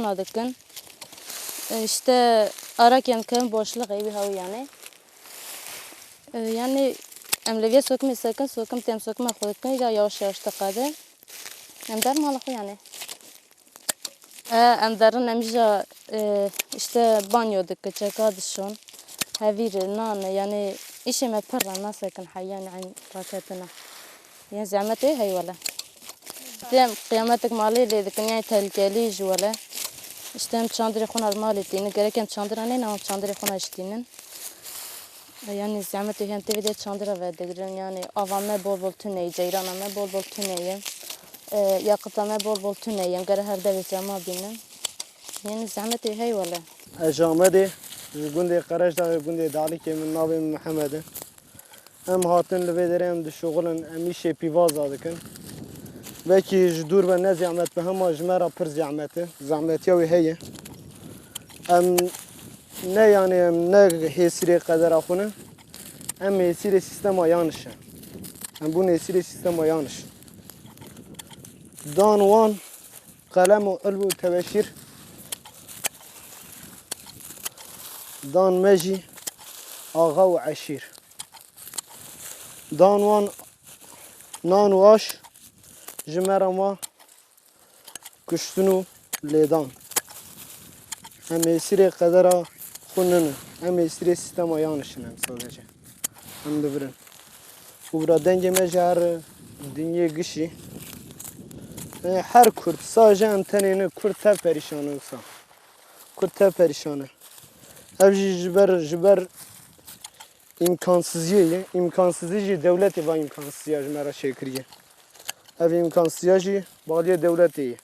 xuna dikin. İşte araken kım boşluk evi havi yani. Yani emleviye sokum istekin sokum tem sokum akudikın ya yavaş yavaş tıkadı. Emder malıkı yani. Emderin emja işte banyo dikkat çekadışon. Havir nan yani işime perra nasekin hayyan yani raketine. Yani zahmeti hay valla. Dem kıyametik mali ledik yani tehlikeli jwala. İşte çandırı xona mali tini gereken çandıra ne nam çandırı xona iştinin. Yani zahmeti hem tevde çandıra verdiğin yani avame bol bol tüney ceyraname bol bol tüneyim. Yakıtame bol bol tüneyim. Gere her devletama binin. Yani zahmeti hay valla. Ajamedi gundi Karajdağ gundi Dalikê min navê min Mihemed e. Em hatin li vê derê em dişuxulin em îşê pîvaza dikin. Vekî ji dûr ve ne zehmet bi hema ji me re pir zehmet e. Zehmetiya wê heye. Em ne yani em ne hêsîrê qedera xwe ne. Em hêsîrê sîstema yanîş e. Em bûn hêsîrê sîstema yanîş. Dan wan qelem û ilm û teveşîr dan me jî axa û eşîr. Dan wan nan û aş ji me re ma kuştin û lêdan. Em hêsîrê qedera xwe ninin. Em hêsîrê sîstema yanîşin em sadece. Em bibirin. û bira dengê me ji her dinyê gişî her Kurd sadece em tenê Kurd tev perîşan e wisa. Kurd tev perîşan e. Ev jî ji ber imkansıziyê imkansızî jî dewletê va imkansıziya ji me re çêkiriye. Ev imkansıziya jî baliyê dewletê ye.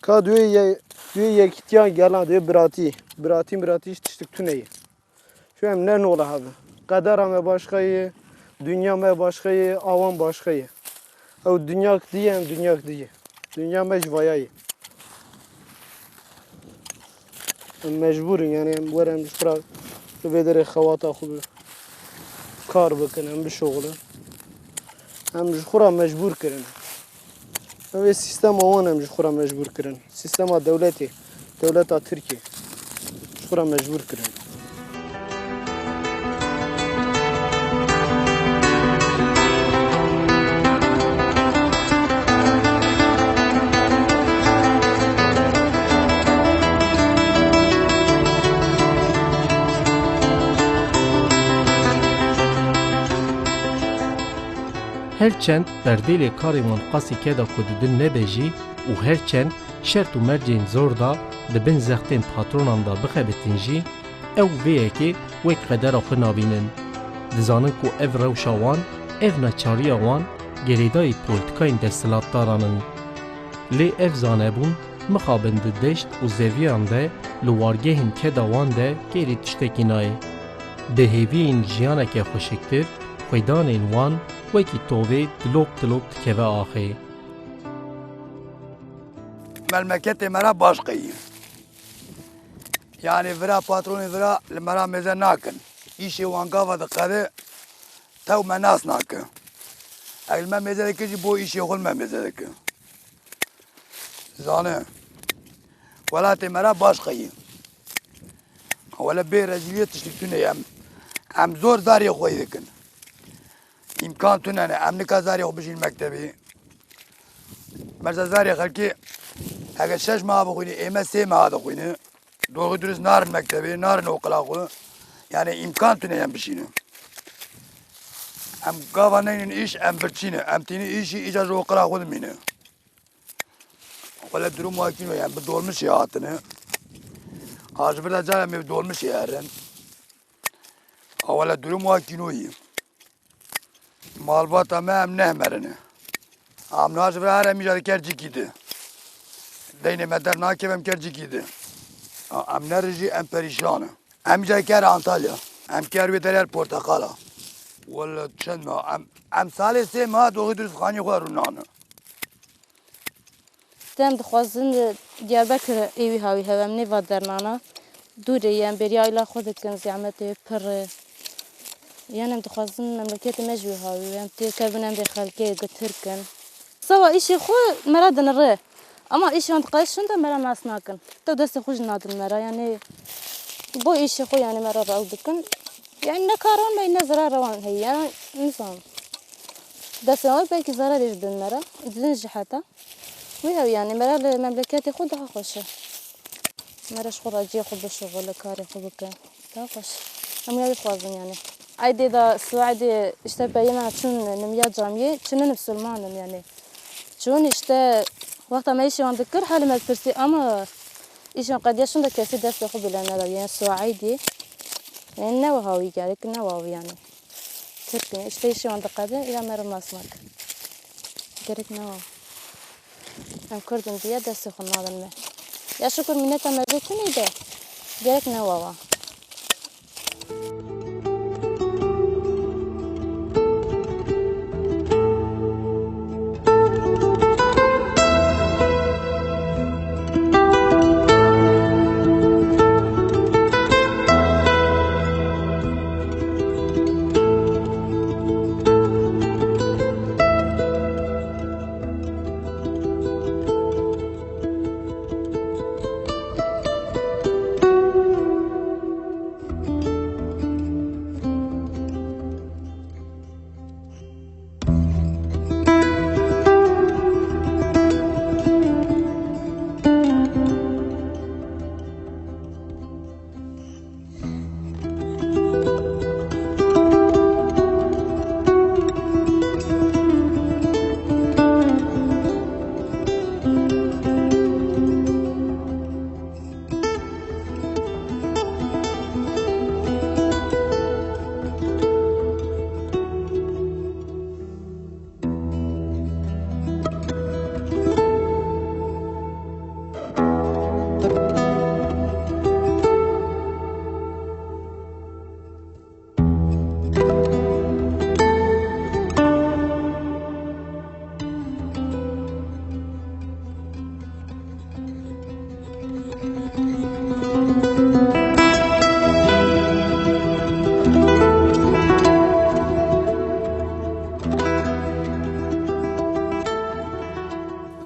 Ka duê yekîtiya gelan duê biratî jî tiştek tune ye. Şu em ne nola hebe. Qedera me başka ye, dünya me başka ye, awan başka ye. Ew dünyak diye em dünyak diye. Dünya me ji vaya ye. Em mecburin yani em were em jî li vê derê xewata xwe kar bikin em bişoxulin. Em ji xwe re mecbûr kirin. Ev sîstema wan em ji xwe re mecbûr kirin. Sîstema dewletê, dewleta Tirkiye. Ji xwe re mecbûr kirin. Herçend berdêlê karê wan qasî keda ku didin nebêjî û herçend şert û mercên zor da dibin zextên patronan da bixebitin jî ew vê yekê wek qedera xwe nabînin. Dizanin ku ev rewşa wan, ev neçariya wan gerêdayê polîtikayên desthilatdaran in. Lê ev zanebûn mixabin di deşt û zeviyan de li wargehên keda wan de gerî tiştekî nayê. Di hêviyên jiyaneke xweşiktir, xwedanên wan wekî tovê dilok dikeve axê. Memleketê me re baş qeyî. Yani vira patronê vira li me re mêze nakin. İşê wan gava diqede tew me nas nake. Ew me mêze dike jî bo îşê xwe me mêze dike. Zane welatê me re baş qeyî. Wele bê rezîliyê tiştek tune ye em zor zarê xwe dikin. İmkan tune ne em nika zarê xwe bijîn mektebê. Merza zarê xelkê eger 6 meha bixwînî ême 3 meha dixwîne. Doğru dürüst narin mektebê, narin okula xwe. Yani imkan tune em bişîne. Em gava neynin iş em birçîne. Em tînî îşî îca ji okula xwe dimîne. Wele durum wakî em bi dolmuşê hatine. Ji bir de carek em bi dolmuşê herin. Wele durum wakî yî. Malbata me em nehmerine. Am naş ve her emica kercikiydi. Deyne me der nakevem kercikiydi. Em nereci em perişanı. Emica ker Antalya. Em ker ve derer Portakala. Valla çend me em salê sê me doğru dürüst xanî xwe rûnane. Dem dixwazin Diyarbekir evî havî hev em nêva dernana. Dûrê yên bêriya îla xwe dikin zehmetê pir. Yani em dixwazin memleketê me jî wî havî em têkevin em vê xelkê gitirkin. Sawa îşê xwe me re dinire. Ama iş yandıklaşın da mera masnakın. Da deste hoş nadın mera yani bu işi koy yani mera ravdıkın. Yani ne karan bey ne zarar ravan hey yani insan. Deste var belki zarar edin mera. Edin jihata. Ve yani mera memleketi خود daha خوشه. مره شغل راجع خوب شغل کاری خوب که تا خوش نمیاد خوازم يعني عادي دا سواعدي اشتا بينا چون نمیاد جامعه چون نفسلمانم يعني چون اشتا وقت ما يشي عند ذكر حالي ما ترسي اما ايشان قد يشون دا كاسي دست خوب لنا دا يعني سواعدي يعني نوهاوي قالك نوهاوي يعني تركي اشتا يشي عند قادم الى مره ما اسمك قالك نوهاوي هم كردم ديا دست خو نادم Ya şükür minnet ameliyatı de gerek ne var?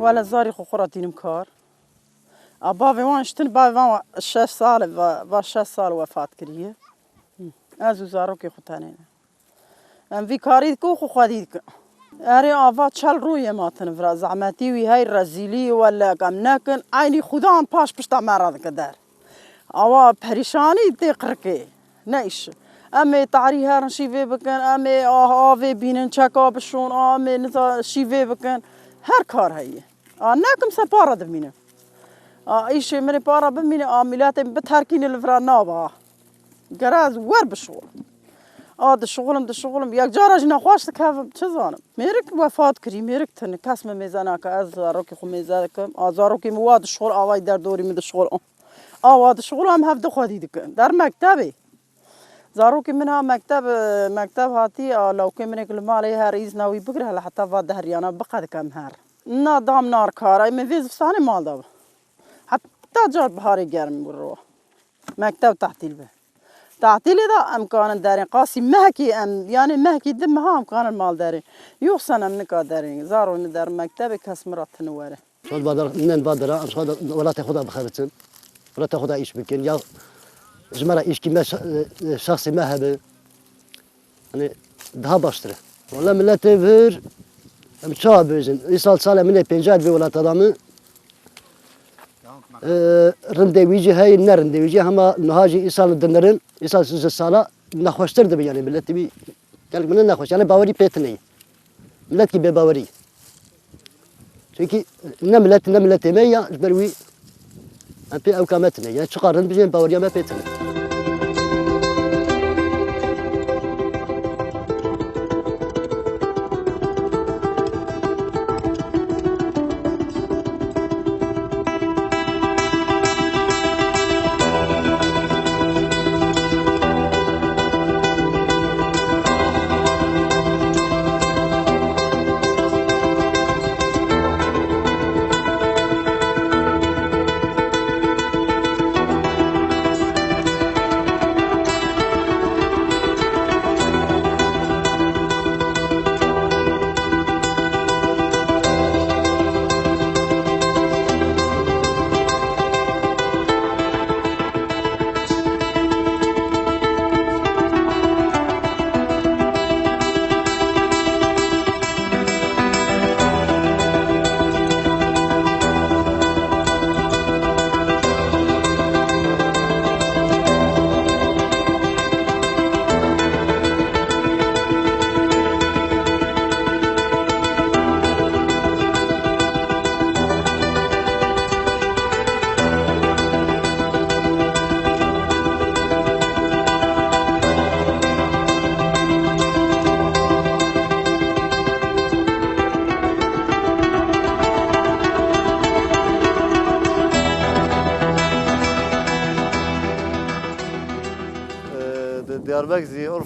ولا زاري خوراتين مكار أبابي وان شتن بابي وان 6 سال و 6 سال وفات كريه أزو زاروكي خوتانين أم في كاريدكو خو خديدك أري آفا چل روی ماتن فرا زعمتي وي هاي رزيلي ولا كم نكن عيني خدان باش بشتا مرض كدار أوا پریشانی تقركي نيش أمي تعري هارن شيفي بكن أمي آوي بينن چكا بشون أمي نتا شيفي بكن هر کار هایی نکم سپاره دمینه ایش من پاره بمینه عاملات بترکین الفرا نابا گراز ور بشغل ده شغلم یک جارج نخواست که چه زانم میرک وفات کری میرک تن کسم میزنه که از زاروکی خو میزنه که زاروکی مواد شغل آوای در دوری میده شغل آواد شغل هم هفته خودی دکن در مکتبی زاروکی منها مكتب هاتي لو كان منك المالي هاريز ناوي بقرها لحتى فاد هريانا بقد كم هار نا دام نار كارا من فيز فساني مال دابا حتى جار بهاري جرم بروح مكتب تحتيل به تعطيلي دا امكان دارين قاسي مهكي يعني مهكي دمها امكان المال دارين يوصل منك دارين زارو ندار مكتبي كسمرات تنوره شاد بادر من بادر شاد ولا تاخذها بخرتن ولا تاخذها ايش بكن يا جماعه ايش كي شخصي ما هذا يعني daha baştır. Valla millete ver çağ bözün. İsal sala mine pencer ve valla adamı randevucu hay ne randevucu ama nahaci isal dönerin isal size sala nahoştır da yani milleti bir yani bana nahoş yani bavari petneyi. Millet ki be bavari. Çünkü ne millet emeya berwi أنبي أو كامتنا يعني شقارن بجين باوريا ما بيتنا.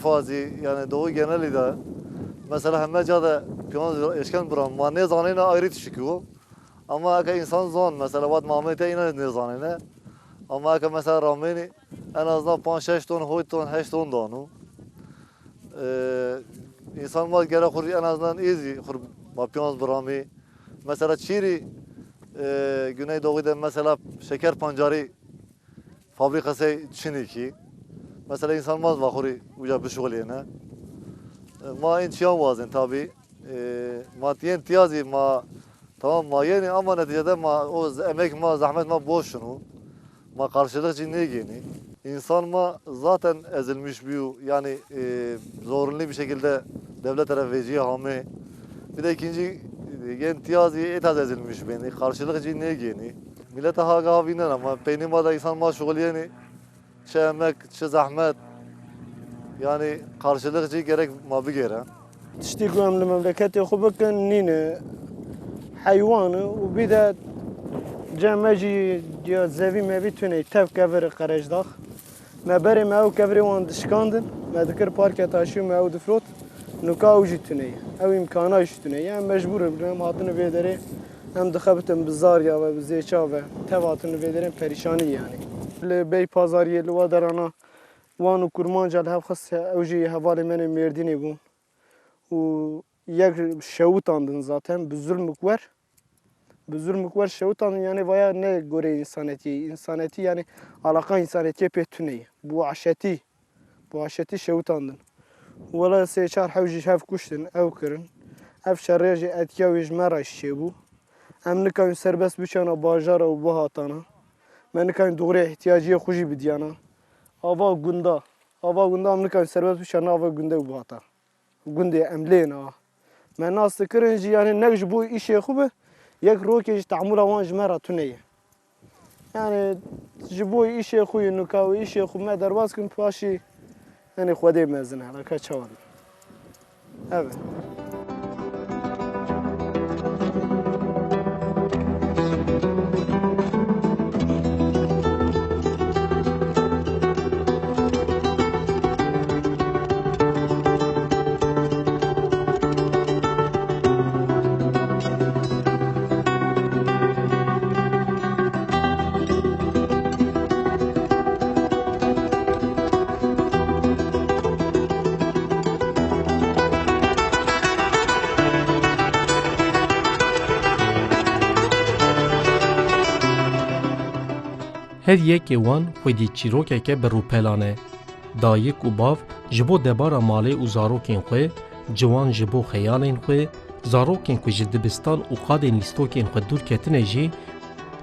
urfazı yani doğu geneli de mesela hemme cada piyon eşken buram ma ne zanine ayrı çıkıyor. Ama aka insan zan mesela vad Mehmet'e ina ne zanine. Ama aka mesela Rameni en azından 5-6 ton, 8 ton, 8 ton danu. İnsan var gerek kur en azından izi kur mapiyons burami. Mesela Çiri Güneydoğu'da mesela şeker pancarı fabrikası Çin'iki. Mesela insan maz vakuri uca bir şuğuliyene. Ma inçiyan vazın tabi. Ma tiyen tiyazi ma tamam ma yeni ama neticede ma o emek ma zahmet ma boş şunu. Ma karşılık cinni gini. İnsan ma zaten ezilmiş bir yani zorunlu bir şekilde devlet tarafı veciye hami. Bir de ikinci gen tiyazi etaz ezilmiş beni. Karşılık cinni gini. Millete haga havinen ama peynima da insan ma şuğuliyeni. Çe emek, çe zahmet. Yani karşılıkçı gerek mabi gere. تشتي قوام المملكة خبك نين حيوان وبدا جامجي ديال زاوي ما بيتوني تاف كفر قرج داخ ما بري ما او كفري وان دشكاندن ما ذكر بارك تاشيو ما او دفروت نكاو جيتوني او امكانا جيتوني يعني مجبور بنام هاتن بيدري هم دخبتم بالزاريا وبزيشا وتواتن بيدرين بريشاني يعني البي بازاري لو درانا وانو كرمانجا هاف خص اوجي حوالي من مرديني بون و یک شوت اندن zaten بزرمك ور شوت اندن yani vaya ne göre insaneti yani alaka insanetiye petüneyi bu aşeti şevut andın ولا سيشار حوجي شاف كشتن او كرن اف شريجي اتياويج مرا شيبو ام نكاين سربس بشانا باجارا و بهاتانا من نكاين دغري احتياجيه خوجي بديانا ava gunda ام نكاين سربس بشانا ava gunda و بهاتا گنده املينا من ناس كرنجي يعني نجش بو إشي خوبه يك روكيج تعمل وان جمرة تونية يعني جبوي إشي خوي نكاوي إشي خو ما درواز كن باشي يعني خودي مازن على كاتشوان هذا her yekê wan xwedî çîrokeke bi rûpelane. Dayîk û bav ji bo debara malê û zarokên xwe, ciwan ji bo xeyalên xwe, zarokên ku ji dibistan û qadên lîstokên xwe dûr ketine jî,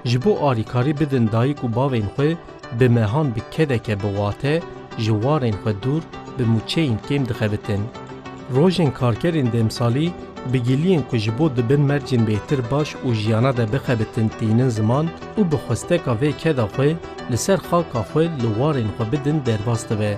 ji bo alîkarî bidin dayîk û bavên xwe bi mehan bi kedeke biwate ji warên xwe dûr bi mûçeyên kêm dixebitin. Rojên karkerên demsalî bigîliyên ku ji bo dibin mercên bêhtir baş û jiyana de bixebitin tînin ziman û bi xwesteka vê keda xwe li ser xalka xwe li warên xwe bidin derbas dibe.